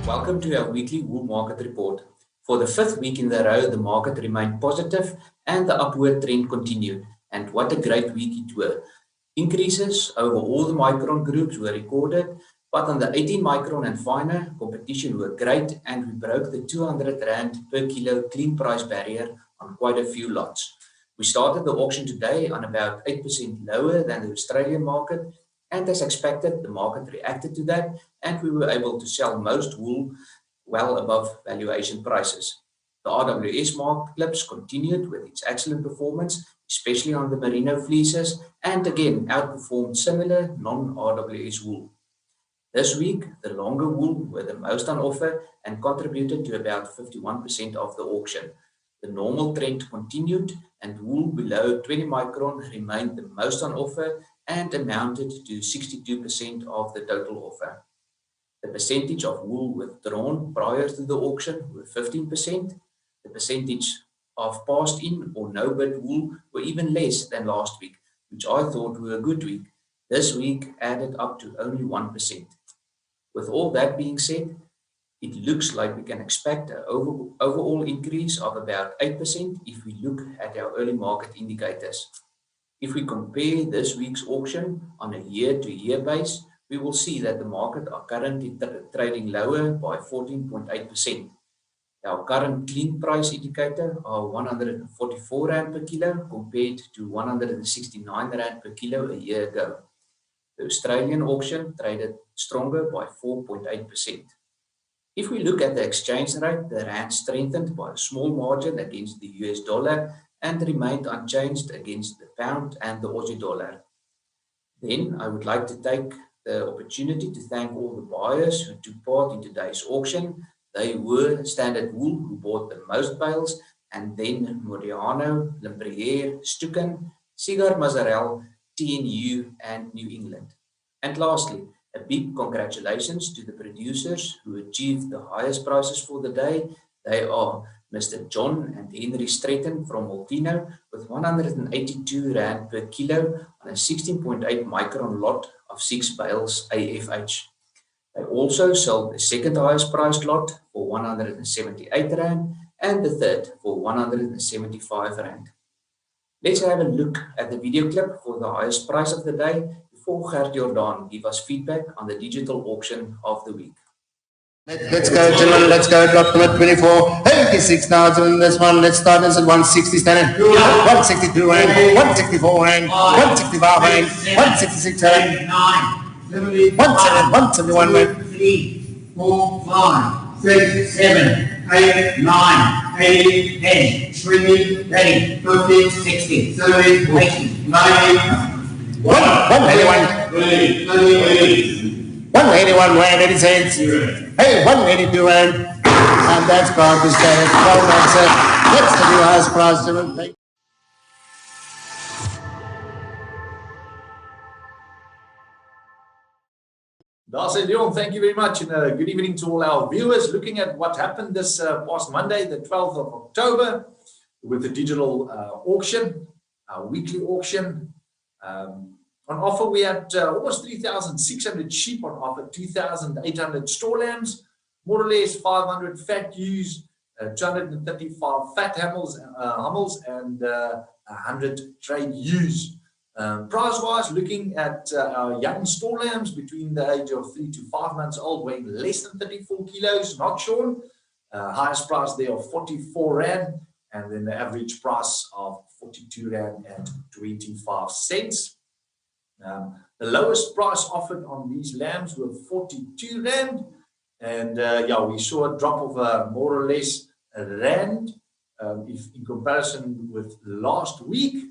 Welcome to our weekly wool market report. For the fifth week in a row, the market remained positive and the upward trend continued. And what a great week it was. Increases over all the micron groups were recorded, but on the 18 micron and finer, competition were great and we broke the 200 Rand per kilo clean price barrier on quite a few lots. We started the auction today on about 8% lower than the Australian market, and as expected, the market reacted to that and we were able to sell most wool well above valuation prices. The RWS market clips continued with its excellent performance, especially on the merino fleeces, and again outperformed similar non-RWS wool. This week, the longer wool were the most on offer and contributed to about 51% of the auction. The normal trend continued and wool below 20 micron remained the most on offer and amounted to 62% of the total offer. The percentage of wool withdrawn prior to the auction were 15%. The percentage of passed in or no bid wool were even less than last week, which I thought were a good week. This week added up to only 1%. With all that being said, it looks like we can expect an overall increase of about 8% if we look at our early market indicators. If we compare this week's auction on a year-to-year base, we will see that the market are currently trading lower by 14.8%. Our current clean price indicator are 144 Rand per kilo compared to 169 Rand per kilo a year ago. The Australian auction traded stronger by 4.8%. If we look at the exchange rate, the Rand strengthened by a small margin against the US dollar and remained unchanged against the pound and the Aussie dollar. Then I would like to take the opportunity to thank all the buyers who took part in today's auction. They were Standard Wool, who bought the most bales, and then Moriano, Limbriere, Stuken, Sigard Mazarel, TNU, and New England. And lastly, a big congratulations to the producers who achieved the highest prices for the day. They are Mr. John and Henry Stretton from Altino with 182 Rand per kilo on a 16.8 micron lot of 6 bales AFH. They also sold the second highest priced lot for 178 Rand and the third for 175 Rand. Let's have a look at the video clip for the highest price of the day before Gert Jordan give us feedback on the digital auction of the week. Let's go, gentlemen. Let's go. Drop number 24. 86,000. This one. Let's start this at 160 standing. 162 Rand. 164 Rand. 165 Rand. 166 Rand. 171 Rand. 3, 4, 5, 6, 7, 8, 9, 8, 10, 20, 30, 50, 60, 70, 80, 90, 181 Rand 80 cents. Hey, 182 Rand. And that's garbage day. Well done, sir. That's the new highest price, gentlemen. Darcy Leon, thank you very much, and good evening to all our viewers. Looking at what happened this past Monday, the 12th of October, with the digital auction, our weekly auction. On offer, we had almost 3,600 sheep on offer, 2,800 store lambs, more or less 500 fat ewes, 235 fat hummels, and 100 trade ewes. Price-wise, looking at our young store lambs between the age of 3 to 5 months old, weighing less than 34 kilos, not shorn. Highest price there of 44 Rand, and then the average price of 42 Rand and 25 cents. The lowest price offered on these lambs were 42 Rand, and yeah, we saw a drop of more or less a Rand if in comparison with last week.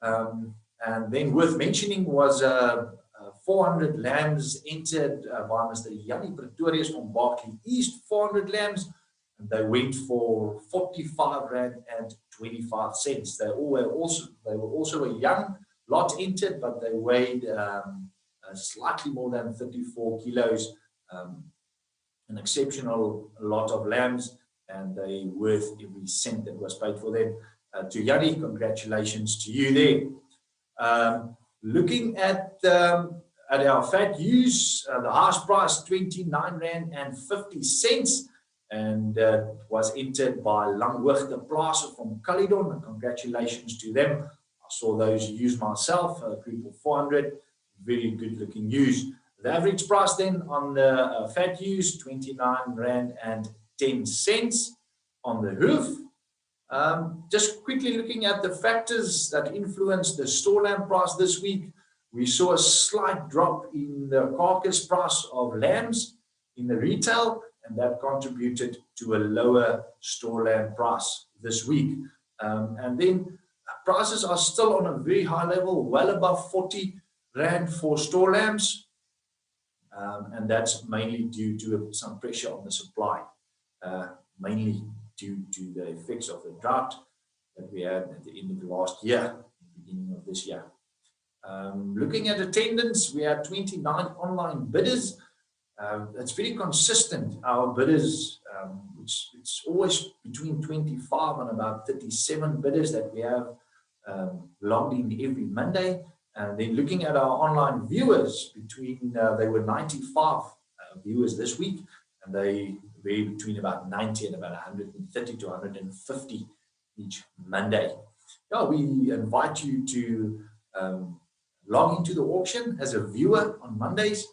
And then worth mentioning was 400 lambs entered by Mr. Yanni Pretorius from Barkley East, 400 lambs, and they went for 45 Rand and 25 cents. They were also a young lot entered, but they weighed slightly more than 34 kilos, an exceptional lot of lambs, and they worth every cent that was paid for them. To Yanni, congratulations to you there. Looking at at our fat ewes, the highest price R29.50, and was entered by Langhoogte Plaza from Caledon. Congratulations to them. I saw those ewes myself, a group of 400, very good looking ewes. The average price then on the fat ewes, R29.10 on the hoof. Just quickly looking at the factors that influenced the store lamb price this week, we saw a slight drop in the carcass price of lambs in the retail, and that contributed to a lower store lamb price this week. And then prices are still on a very high level, well above 40 Rand for store lambs, and that's mainly due to some pressure on the supply, mainly due to the effects of the drought that we had at the end of the last year, beginning of this year. Looking at attendance, we had 29 online bidders. It's very consistent. Our bidders, it's always between 25 and about 37 bidders that we have logged in every Monday. And then looking at our online viewers, they were 95 viewers this week, and they vary between about 90 and about 130 to 150 each Monday. Yeah, we invite you to log into the auction as a viewer on Mondays.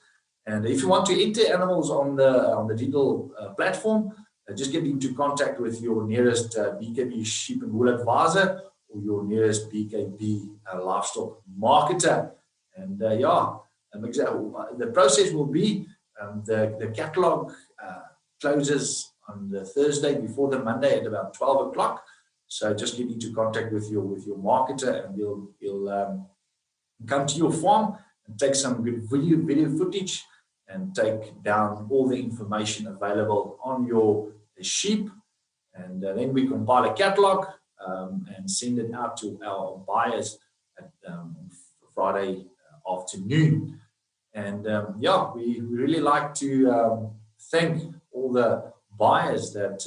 And if you want to enter animals on the digital platform, just get into contact with your nearest BKB sheep and wool advisor or your nearest BKB livestock marketer. And the process will be the catalog closes on the Thursday before the Monday at about 12 o'clock. So just get into contact with your marketer, and he'll come to your farm and take some good video footage and take down all the information available on your sheep. And then we compile a catalog and send it out to our buyers at Friday afternoon. And we really like to thank all the buyers that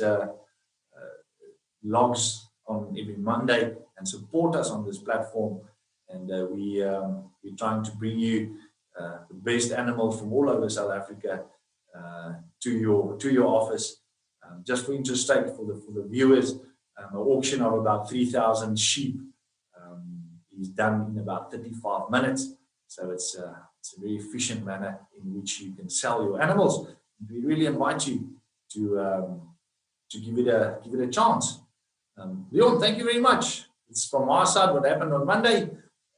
logs on every Monday and support us on this platform. And we're trying to bring you the best animals from all over South Africa to your office. Just for interest sake, for the viewers, an auction of about 3,000 sheep is done in about 35 minutes. So it's a very efficient manner in which you can sell your animals. We really invite you to give it a chance. Leon, thank you very much. It's from our side what happened on Monday.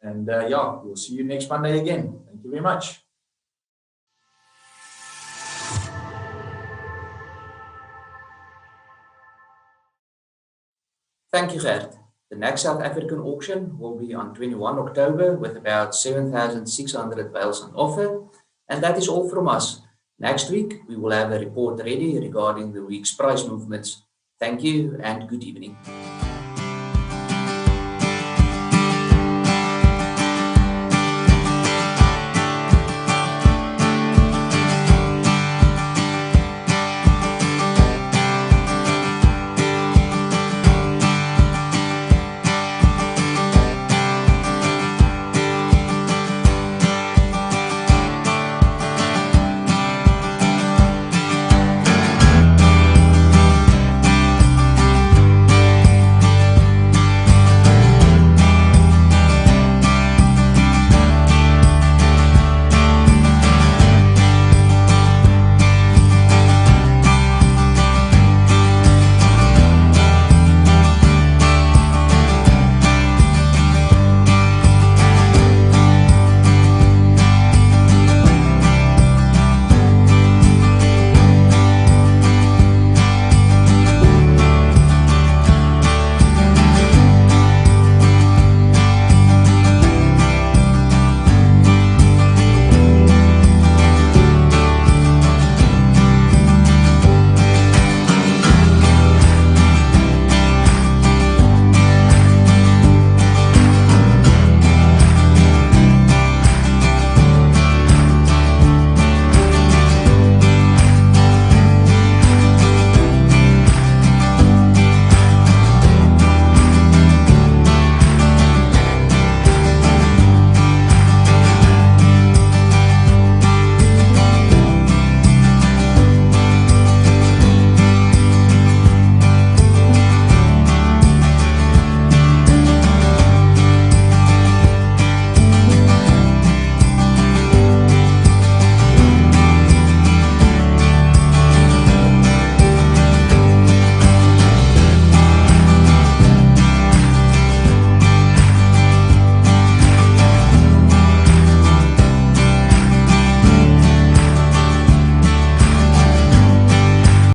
And we'll see you next Monday again. Thank you very much. Thank you, Gert. The next South African auction will be on 21 October with about 7,600 bales on offer. And that is all from us. Next week, we will have a report ready regarding the week's price movements. Thank you and good evening.